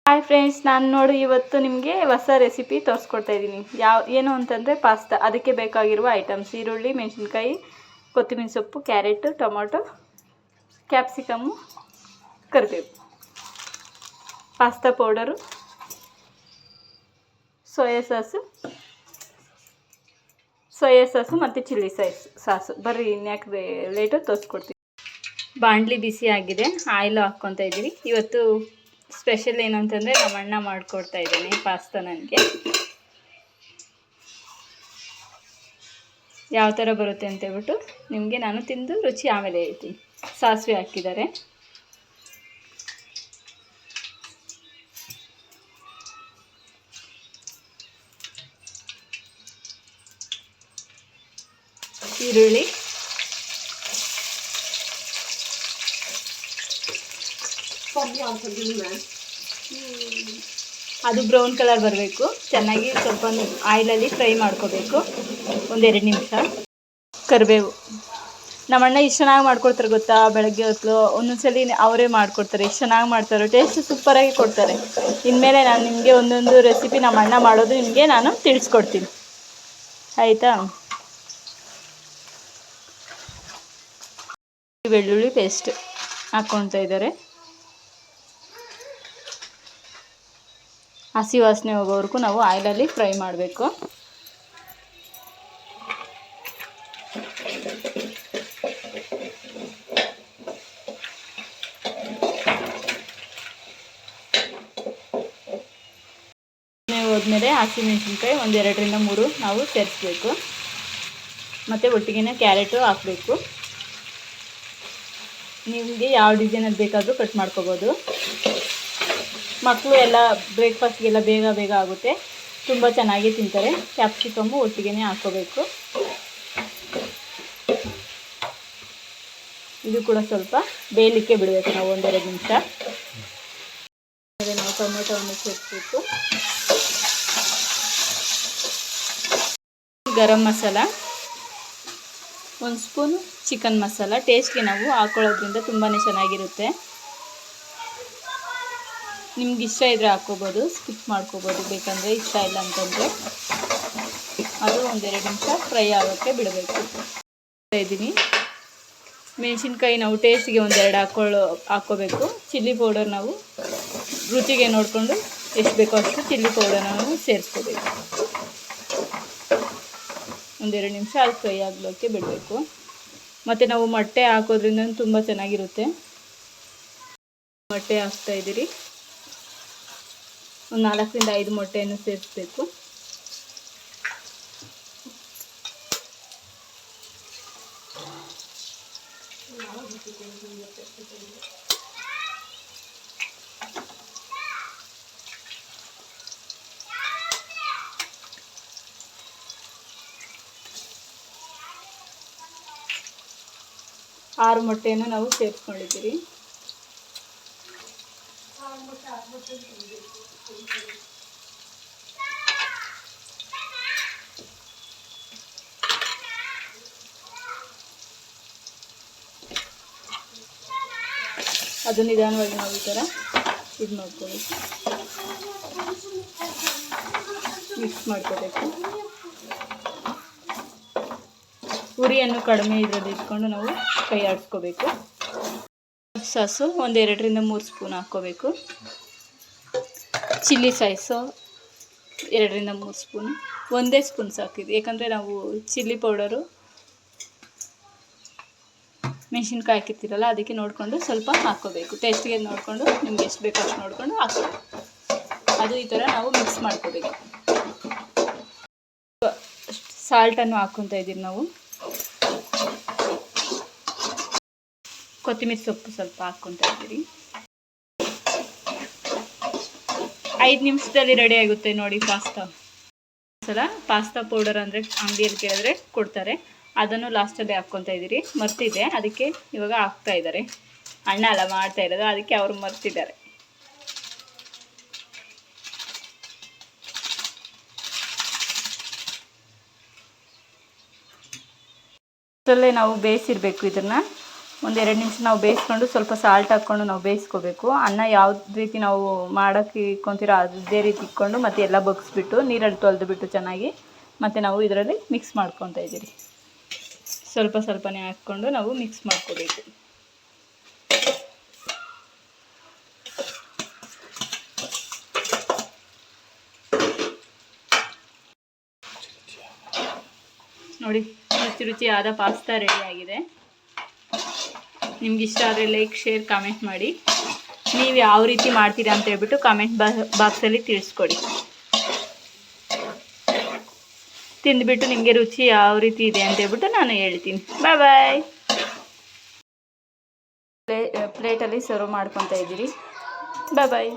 Hi friends, ನಾನು ನೋಡಿ ಇವತ್ತು ನಿಮಗೆ ಹೊಸ ರೆಸಿಪಿ ತೋರಿಸ್ಕೊಡ್ತಾ ಇದ್ದೀನಿ. ಏನು ಅಂತಂದರೆ ಪಾಸ್ತಾ. ಅದಕ್ಕೆ ಬೇಕಾಗಿರುವ ಐಟಮ್ಸ್: ಈರುಳ್ಳಿ, ಮೆಣಸಿನ್ಕಾಯಿ, ಕೊತ್ತಂಬರಿ ಸೊಪ್ಪು, ಕ್ಯಾರೆಟು, ಟೊಮೊಟೊ, ಕ್ಯಾಪ್ಸಿಕಮ್ಮು, ಕರಿಬೇವು, ಪಾಸ್ತಾ ಪೌಡರು, ಸೋಯಾ ಸಾಸು ಮತ್ತು ಚಿಲ್ಲಿ ಸಾಸು. ಬರ್ರಿ ಇನ್ಯಾಕೆ ಲೇಟು ತೋರಿಸ್ಕೊಡ್ತೀನಿ. ಬಾಣಲಿ ಬಿಸಿ ಆಗಿದೆ, ಆಯಿಲ್ ಹಾಕ್ಕೊತಾ ಇದ್ದೀವಿ. ಇವತ್ತು ಸ್ಪೆಷಲ್ ಏನು ಅಂತಂದರೆ ನಮ್ಮ ಅಣ್ಣ ಮಾಡಿಕೊಡ್ತಾ ಇದ್ದೇನೆ ಪಾಸ್ತಾ. ನನಗೆ ಯಾವ ಥರ ಬರುತ್ತೆ ಅಂತ ಹೇಳ್ಬಿಟ್ಟು ನಿಮಗೆ ನಾನು ತಿಂದು ರುಚಿ ಆಮೇಲೆ ಹೇಳ್ತೀನಿ. ಸಾಸಿವೆ ಹಾಕಿದ್ದಾರೆ, ಈರುಳ್ಳಿ, ಅದು ಬ್ರೌನ್ ಕಲರ್ ಬರಬೇಕು. ಚೆನ್ನಾಗಿ ಸ್ವಲ್ಪ ಆಯಿಲಲ್ಲಿ ಫ್ರೈ ಮಾಡ್ಕೋಬೇಕು, ಒಂದೆರಡು ನಿಮಿಷ. ಕರಿಬೇವು ನಮ್ಮಣ್ಣ ಇಷ್ಟು ಚೆನ್ನಾಗಿ ಮಾಡ್ಕೊಡ್ತಾರೆ ಗೊತ್ತಾ. ಬೆಳಗ್ಗೆ ಹೊತ್ತು ಒಂದೊಂದ್ಸಲಿ ಅವರೇ ಮಾಡಿಕೊಡ್ತಾರೆ. ಎಷ್ಟು ಚೆನ್ನಾಗಿ ಮಾಡ್ತಾರೆ, ಟೇಸ್ಟ್ ಸೂಪರಾಗಿ ಕೊಡ್ತಾರೆ. ಇನ್ಮೇಲೆ ನಾನು ನಿಮಗೆ ಒಂದೊಂದು ರೆಸಿಪಿ ನಮ್ಮ ಅಣ್ಣ ಮಾಡೋದು ನಿಮಗೆ ನಾನು ತಿಳಿಸ್ಕೊಡ್ತೀನಿ, ಆಯಿತಾ. ಬೆಳ್ಳುಳ್ಳಿ ಪೇಸ್ಟ್ ಹಾಕ್ಕೊಳ್ತಾ ಇದ್ದಾರೆ. ಹಸಿ ವಾಸನೆ ಹೋಗೋವರೆಗೂ ನಾವು ಆಯಿಲಲ್ಲಿ ಫ್ರೈ ಮಾಡಬೇಕು. ಹೋದ್ಮೇಲೆ ಹಸಿಮೆಣಸಿನ್ಕಾಯಿ ಒಂದೆರಡರಿಂದ ಮೂರು ನಾವು ಸೇರಿಸ್ಬೇಕು. ಮತ್ತು ಒಟ್ಟಿಗೆ ಕ್ಯಾರೆಟು ಹಾಕಬೇಕು. ನಿಮಗೆ ಯಾವ ಡಿಸೈನಲ್ಲಿ ಬೇಕಾದರೂ ಕಟ್ ಮಾಡ್ಕೋಬೋದು. ಮಕ್ಕಳು ಎಲ್ಲ ಬ್ರೇಕ್ಫಾಸ್ಟ್ಗೆಲ್ಲ ಬೇಗ ಆಗುತ್ತೆ, ತುಂಬ ಚೆನ್ನಾಗಿ ತಿಂತಾರೆ. ಕ್ಯಾಪ್ಸಿಕಮ್ಮು ಒಟ್ಟಿಗೆ ಹಾಕ್ಕೋಬೇಕು. ಇದು ಕೂಡ ಸ್ವಲ್ಪ ಬೇಯಲಿಕ್ಕೆ ಬಿಡಬೇಕು ನಾವು ಒಂದೆರಡು ನಿಮಿಷ. ಆಮೇಲೆ ನಾವು ಟೊಮೆಟೊವನ್ನು ಸೇರಿಸಬೇಕು. ಗರಂ ಮಸಾಲ, ಒಂದು ಸ್ಪೂನು ಚಿಕನ್ ಮಸಾಲ. ಟೇಸ್ಟ್ಗೆ ನಾವು ಹಾಕ್ಕೊಳ್ಳೋದ್ರಿಂದ ತುಂಬಾ ಚೆನ್ನಾಗಿರುತ್ತೆ. ನಿಮ್ಗೆ ಇಷ್ಟ ಇದ್ದರೆ ಹಾಕ್ಕೋಬೋದು, ಸ್ಕಿಪ್ ಮಾಡ್ಕೋಬೋದು ಬೇಕಂದರೆ. ಇಷ್ಟ ಇಲ್ಲ ಅಂತಂದರೆ ಅದು ಒಂದೆರಡು ನಿಮಿಷ ಫ್ರೈ ಆಗೋಕ್ಕೆ ಬಿಡಬೇಕು. ಇದ್ದೀನಿ ಮೆಣಸಿನ್ಕಾಯಿ ನಾವು ಟೇಸ್ಟಿಗೆ ಒಂದೆರಡು ಹಾಕ್ಕೋಬೇಕು. ಚಿಲ್ಲಿ ಪೌಡರ್ ನಾವು ರುಚಿಗೆ ನೋಡಿಕೊಂಡು ಎಷ್ಟು ಬೇಕೋ ಅಷ್ಟು ಚಿಲ್ಲಿ ಪೌಡರ್ ನಾವು ಸೇರಿಸ್ಕೋಬೇಕು. ಒಂದೆರಡು ನಿಮಿಷ ಅದು ಫ್ರೈ ಆಗಲಿಕ್ಕೆ ಬಿಡಬೇಕು. ಮತ್ತು ನಾವು ಮೊಟ್ಟೆ ಹಾಕೋದ್ರಿಂದ ತುಂಬ ಚೆನ್ನಾಗಿರುತ್ತೆ. ಮೊಟ್ಟೆ ಹಾಕ್ತಾಯಿದ್ದೀರಿ. ಒಂದು 4ರಿಂದ 5 ಮೊಟ್ಟೆಯನ್ನು ಸೇರಿಸಬೇಕು. ಆರು ಮೊಟ್ಟೆಯನ್ನು ನಾವು ಸೇರಿಸ್ಕೊಂಡಿದ್ದೀರಿ. ಅದು ನಿಧಾನವಾಗಿ ನಾವು ಈ ಥರ ಇದು ಮಾಡ್ಕೋಬೇಕು, ಮಿಕ್ಸ್ ಮಾಡ್ಕೋಬೇಕು. ಉರಿಯನ್ನು ಕಡಿಮೆ ಇದರಲ್ಲಿ ಇಟ್ಕೊಂಡು ನಾವು ಕೈ ಆಡಿಸ್ಕೋಬೇಕು. ಸಾಸು ಒಂದೆರಡರಿಂದ 3 ಸ್ಪೂನ್ ಹಾಕ್ಕೋಬೇಕು. ಚಿಲ್ಲಿ ಸಾಸು 2ರಿಂದ 3 ಸ್ಪೂನು. ಒಂದೇ ಸ್ಪೂನ್ ಸಾಕಿದೆ, ಯಾಕಂದರೆ ನಾವು ಚಿಲ್ಲಿ ಪೌಡರು ಮೆಣಸಿನ್ಕಾಯಿ ಹಾಕಿರ್ತೀರಲ್ಲ, ಅದಕ್ಕೆ ನೋಡಿಕೊಂಡು ಸ್ವಲ್ಪ ಹಾಕ್ಕೋಬೇಕು. ಟೇಸ್ಟಿಗೆ ನೋಡಿಕೊಂಡು ನಿಮ್ಗೆ ಎಷ್ಟು ಬೇಕೋ ಅಷ್ಟು ನೋಡಿಕೊಂಡು ಹಾಕ್ಕೋಬೇಕು. ಅದು ಈ ಥರ ನಾವು ಮಿಕ್ಸ್ ಮಾಡ್ಕೋಬೇಕು. ಸಾಲ್ಟನ್ನು ಹಾಕ್ಕೊತಾ ಇದ್ದೀವಿ ನಾವು. ಕೊತ್ತಂಬರಿ ಸೊಪ್ಪು ಸ್ವಲ್ಪ ಹಾಕ್ಕೊತಾ ಇದ್ದೀರಿ. 5 ನಿಮಿಷದಲ್ಲಿ ರೆಡಿ ಆಗುತ್ತೆ ನೋಡಿ ಪಾಸ್ತಾ. ಸಲ ಪಾಸ್ತಾ ಪೌಡರ್ ಅಂದರೆ ಅಂಗಡಿಯಲ್ಲಿ ಕೇಳಿದ್ರೆ ಕೊಡ್ತಾರೆ, ಅದನ್ನು ಲಾಸ್ಟಲ್ಲಿ ಹಾಕ್ಕೊತಾ ಇದ್ದೀರಿ. ಮರ್ತಿದೆ, ಅದಕ್ಕೆ ಇವಾಗ ಹಾಕ್ತಾ ಇದ್ದಾರೆ. ಅಣ್ಣ ಎಲ್ಲ ಮಾಡ್ತಾ ಇರೋದು, ಅದಕ್ಕೆ ಅವರು ಮರ್ತಿದ್ದಾರೆ. ನಾವು ಬೇಯಿಸಿರಬೇಕು ಇದನ್ನು. ಒಂದು 2 ನಿಮಿಷ ನಾವು ಬೇಯಿಸ್ಕೊಂಡು ಸ್ವಲ್ಪ ಸಾಲ್ಟ್ ಹಾಕ್ಕೊಂಡು ನಾವು ಬೇಯಿಸ್ಕೋಬೇಕು. ಅನ್ನ ಯಾವ ರೀತಿ ನಾವು ಮಾಡೋಕ್ಕೆ ಇಕ್ಕೊತೀರೋ ಅದೇ ರೀತಿ ಇಕ್ಕೊಂಡು ಮತ್ತು ಎಲ್ಲ ಬಗ್ಗಿಸ್ಬಿಟ್ಟು ನೀರಲ್ಲಿ ತೊಳೆದುಬಿಟ್ಟು ಚೆನ್ನಾಗಿ ಮತ್ತು ನಾವು ಇದರಲ್ಲಿ ಮಿಕ್ಸ್ ಮಾಡ್ಕೊತಾ ಇದ್ದೀರಿ. ಸ್ವಲ್ಪ ಸ್ವಲ್ಪನೇ ಹಾಕ್ಕೊಂಡು ನಾವು ಮಿಕ್ಸ್ ಮಾಡ್ಕೋಬೇಕು. ನೋಡಿ, ರುಚಿಯಾದ ಪಾಸ್ತಾ ರೆಡಿಯಾಗಿದೆ. ನಿಮ್ಗೆ ಇಷ್ಟ ಆದರೆ ಲೈಕ್, ಶೇರ್, ಕಾಮೆಂಟ್ ಮಾಡಿ. ನೀವು ಯಾವ ರೀತಿ ಮಾಡ್ತೀರಾ ಅಂತ ಹೇಳ್ಬಿಟ್ಟು ಕಾಮೆಂಟ್ ಬಾಕ್ಸಲ್ಲಿ ತಿಳಿಸ್ಕೊಡಿ. ತಿಂದುಬಿಟ್ಟು ನಿಮಗೆ ರುಚಿ ಯಾವ ರೀತಿ ಇದೆ ಅಂತ ಹೇಳ್ಬಿಟ್ಟು ನಾನು ಹೇಳ್ತೀನಿ. ಬಾಯ್ ಬಾಯ್. ಪ್ಲೇಟಲ್ಲಿ ಸರ್ವ್ ಮಾಡ್ಕೊತಾ ಇದ್ದೀರಿ. ಬಾಯ್ ಬಾಯ್.